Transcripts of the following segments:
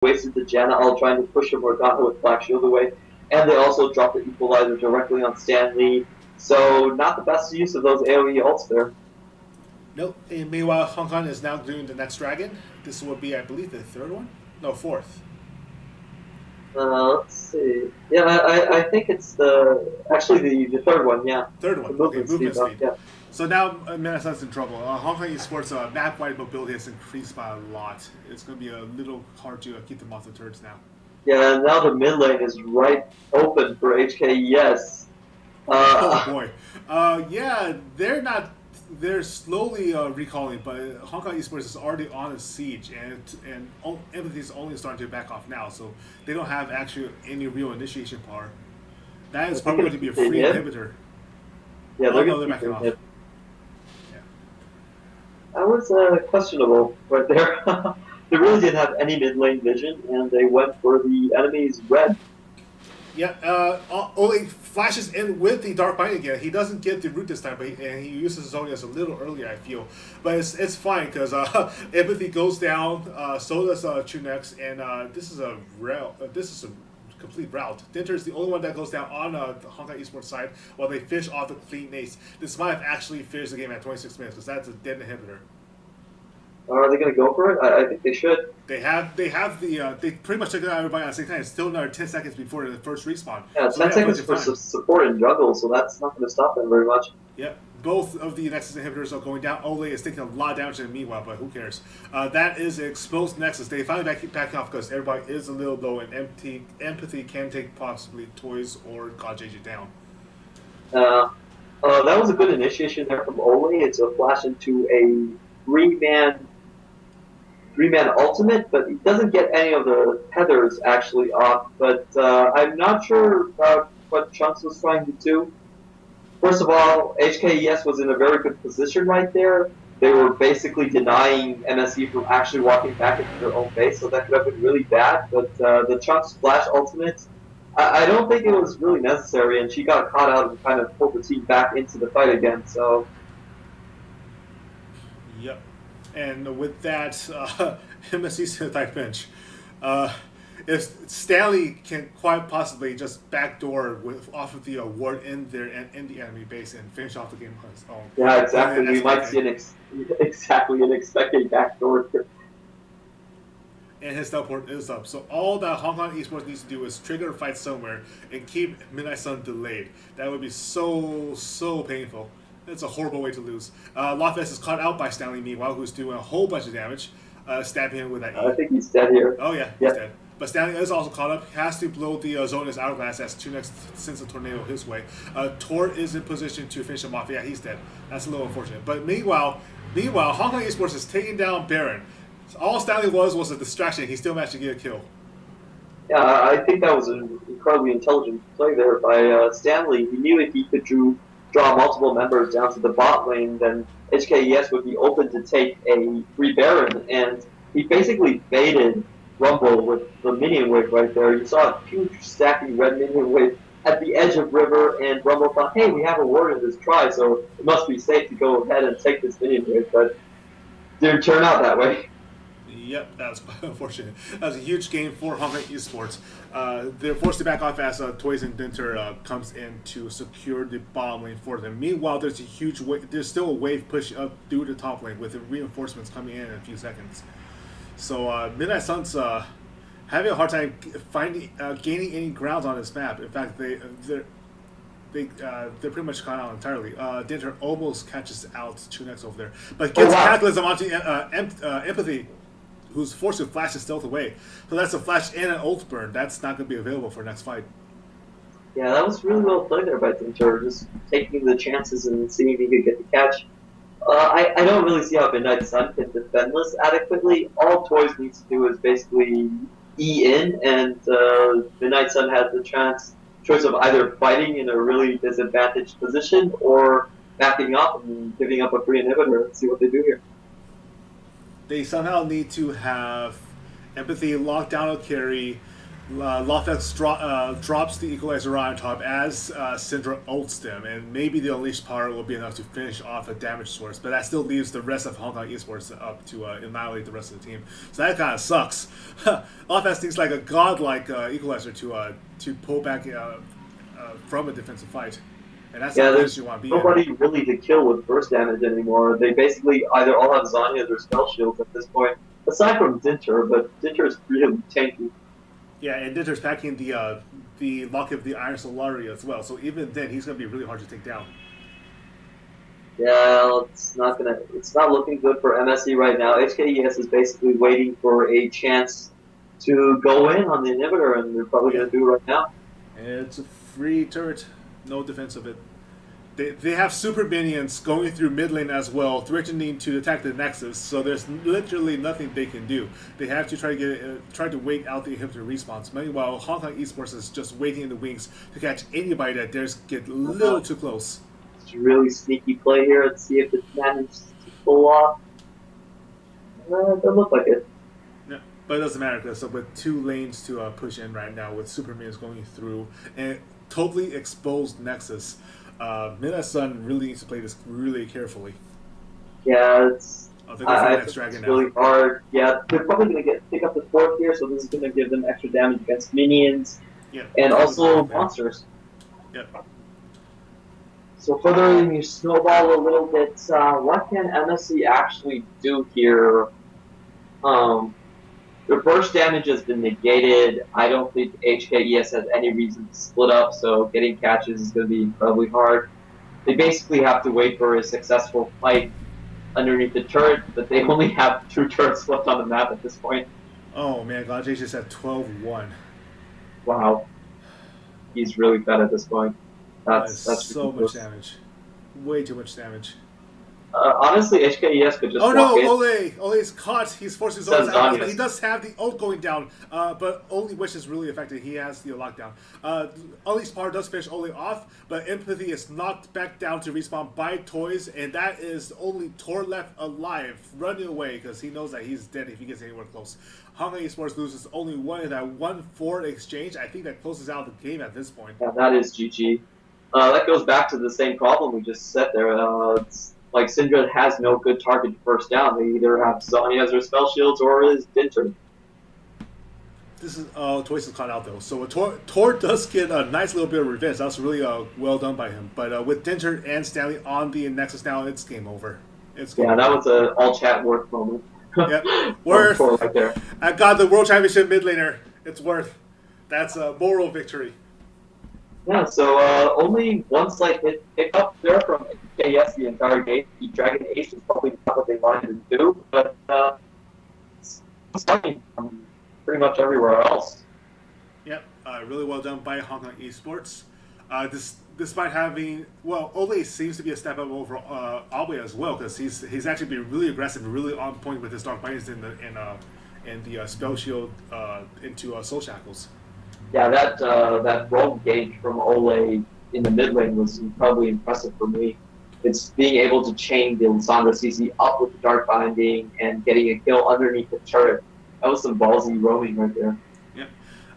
wasted the Janna ult trying to push a Morgana with Black Shield away, and they also dropped the Equalizer directly on Stanley. So not the best use of those AoE ults there. Nope. And meanwhile, Hong Kong is now doing the next dragon. This will be, I believe, the third one? No, fourth. Let's see. Yeah, I think it's the third one. Yeah, Third one. Okay, movement speed. Yeah. So now Minnesota's in trouble. Hong Kong Esports map-wide mobility has increased by a lot. It's going to be a little hard to keep them off the turrets now. Yeah, and now the mid lane is right open for HKES. Oh boy. Yeah, they're not. They're slowly recalling, but Hong Kong Esports is already on a siege, and Empathy is only starting to back off now, so they don't have actually any real initiation power. That is probably going to be a free inhibitor. Yeah, they're backing off. Yeah. That was questionable right there. They really didn't have any mid lane vision, and they went for the enemy's red. Yeah, Ole flashes in with the Dark Bind again. He doesn't get the root this time, but he uses Zonia's a little earlier, I feel. But it's fine, because Empathy goes down, so does Chunex, and this is a complete rout. Dinter is the only one that goes down on the Hong Kong Esports side, while they finish off the clean ace. This might have actually finished the game at 26 minutes, because that's a dead inhibitor. Are they going to go for it? I think they should. They pretty much took out everybody at the same time. It's still another 10 seconds before the first respawn. Yeah, so 10 seconds for support and jungle, so that's not going to stop them very much. Yep. Both of the Nexus inhibitors are going down. Ole is taking a lot of damage in the meanwhile, but who cares? That is an exposed Nexus. They finally back off because everybody is a little low, and Empathy can take possibly Toys or God JJ down. That was a good initiation there from Ole. It's a flash into a three-man ultimate, but he doesn't get any of the tethers actually off. But I'm not sure about what Chunks was trying to do. First of all, HKES was in a very good position right there. They were basically denying MSE from actually walking back into their own base, so that could have been really bad. But the Chunks flash ultimate, I don't think it was really necessary, and she got caught out and kind of pulled the team back into the fight again. So. Yep. And with that, MSC's to the tight bench. If Stanley can quite possibly just backdoor off of the ward in there and in the enemy base and finish off the game on his own. Yeah, exactly. We might see an expected backdoor. And his teleport is up. So all that Hong Kong Esports needs to do is trigger a fight somewhere and keep Midnight Sun delayed. That would be so painful. It's a horrible way to lose. Loftus is caught out by Stanley meanwhile, who's doing a whole bunch of damage, stabbing him with that E. I think he's dead here. Oh yeah, he's dead. But Stanley is also caught up, has to blow the Zona's Hourglass as Tunex sends a tornado his way. Tor is in position to finish him off. Yeah, he's dead. That's a little unfortunate. But meanwhile, Hong Kong Esports is taking down Baron. So all Stanley was a distraction. He still managed to get a kill. Yeah, I think that was an incredibly intelligent play there by Stanley. He knew if he could draw multiple members down to the bot lane, then HKES would be open to take a free Baron, and he basically baited Rumble with the minion wave right there. You saw a huge stacking red minion wave at the edge of River, and Rumble thought, hey, we have a ward in this try, so it must be safe to go ahead and take this minion wave, but didn't turn out that way. Yep, that was unfortunate. That was a huge game for Hong Kong Esports. They're forced to back off as Toys and Dinter comes in to secure the bottom lane for them. Meanwhile, there's still a wave push up through the top lane with the reinforcements coming in a few seconds. So Midnight Sun's having a hard time gaining any ground on this map. In fact, they're pretty much caught out entirely. Dinter almost catches out Chunex over there, but gets Cataclysm onto Empathy, who's forced to flash his stealth away. So that's a flash and an ult burn. That's not going to be available for next fight. Yeah, that was really well played there by Dinter, just taking the chances and seeing if he could get the catch. I don't really see how Midnight Sun can defend this adequately. All Toys needs to do is basically E in, and Midnight Sun has the choice of either fighting in a really disadvantaged position or backing up and giving up a free inhibitor. Let's see what they do here. They somehow need to have Empathy lock down a carry, Lofex drops the equalizer on top as Syndra ults them, and maybe the unleashed power will be enough to finish off a damage source, but that still leaves the rest of Hong Kong Esports up to annihilate the rest of the team. So that kind of sucks. Lofex thinks like a godlike equalizer to pull back from a defensive fight, and that's Yeah, not the there's position you want to be in. nobody really to kill with burst damage anymore. They basically either all have Zanyas or spell shields at this point, aside from Dinter, but Dinter is really tanky. Yeah, and Dinter's packing the lock of the Iron Solari as well, so even then he's going to be really hard to take down. Yeah, it's not looking good for MSC right now. HKES is basically waiting for a chance to go in on the inhibitor, and they're probably Yeah. going to do it right now. And it's a free turret, no defense of it. They have super minions going through mid lane as well, threatening to attack the Nexus. So there's literally nothing they can do. They have to try to wait out the inhibitor respawns. Meanwhile, Hong Kong Esports is just waiting in the wings to catch anybody that dares get a little too close. It's a really sneaky play here. Let's see if it manages to pull off. It doesn't look like it. Yeah, but it doesn't matter because with two lanes to push in right now, with super minions going through and totally exposed Nexus. Midnight Sun really needs to play this really carefully. Yeah, it's. They're going for the next think dragon it's now. really hard. Yeah, they're probably going to pick up the fourth here, so this is going to give them extra damage against minions Yeah, and also yeah. monsters. Yep. So furthering you snowball a little bit, what can MSC actually do here? Their burst damage has been negated. I don't think HKES has any reason to split up, so getting catches is going to be incredibly hard. They basically have to wait for a successful fight underneath the turret, but they only have 2 turrets left on the map at this point. Oh man, Gajay just at 12-1. Wow. He's really bad at this point. That's so ridiculous. much damage. Way too much damage. Honestly, HKES could just Oh no, walk in. Ole is caught. He's forced his own out, but he does have the ult going down. But only Wish is really effective. He has the lockdown. Ole's power does finish Ole off, but Empathy is knocked back down to respawn by Toys, and that is only Tor left alive, running away because he knows that he's dead if he gets anywhere close. Hong Kong Esports loses only one in that 1-4 exchange. I think that closes out the game at this point. Yeah, that is GG. That goes back to the same problem we just said there. It's like Syndra has no good target to first down. They either have Zanyas or spell shields or is Dinter. This is Toys is caught out though, so Tor does get a nice little bit of revenge. That's really well done by him. But with Dinter and Stanley on the Nexus now, it's game over. It's game Yeah, over. that was an all chat worth moment. Yep, worth. Tor right there. I got the World Championship mid laner. It's worth. That's a moral victory. Yeah, so only one slight hit up there from KS the entire game. The Dragon Ace is probably not what they wanted to do, but it's starting from pretty much everywhere else. Yep, really well done by Hong Kong Esports. Despite having, well, Ole seems to be a step up over Awe as well because he's actually been really aggressive, really on point with his Dark Minds in the spell shield into Soul Shackles. Yeah, that roam gauge from Ole in the mid lane was incredibly impressive for me. It's being able to chain the Lissandra CC up with the Dark Binding and getting a kill underneath the turret. That was some ballsy roaming right there. Yep.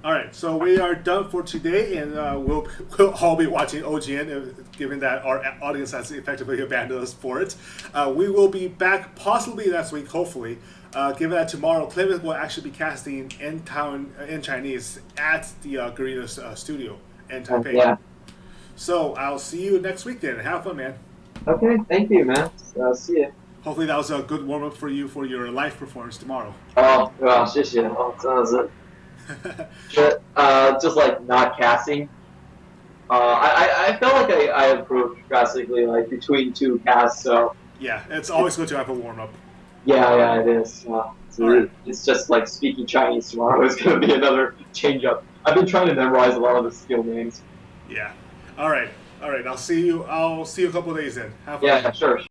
All right, so we are done for today, and we'll all be watching OGN, given that our audience has effectively abandoned us for it. We will be back possibly next week, hopefully. Given that tomorrow, Clement will actually be casting in Chinese at the Garena studio in Taipei. Yeah. So I'll see you next week then. Have fun, man. Okay, thank you, man. See ya. Hopefully that was a good warm up for you for your live performance tomorrow. Oh, gosh, 谢谢. Oh, that was it. Just like not casting. I felt like I improved drastically like between 2 casts. So yeah, it's always good to have a warm up. yeah, it is. Right. It's just like speaking Chinese tomorrow is going to be another change up. I've been trying to memorize a lot of the skill names. Yeah. All right. I'll see you a couple of days then. Have fun. Yeah, sure.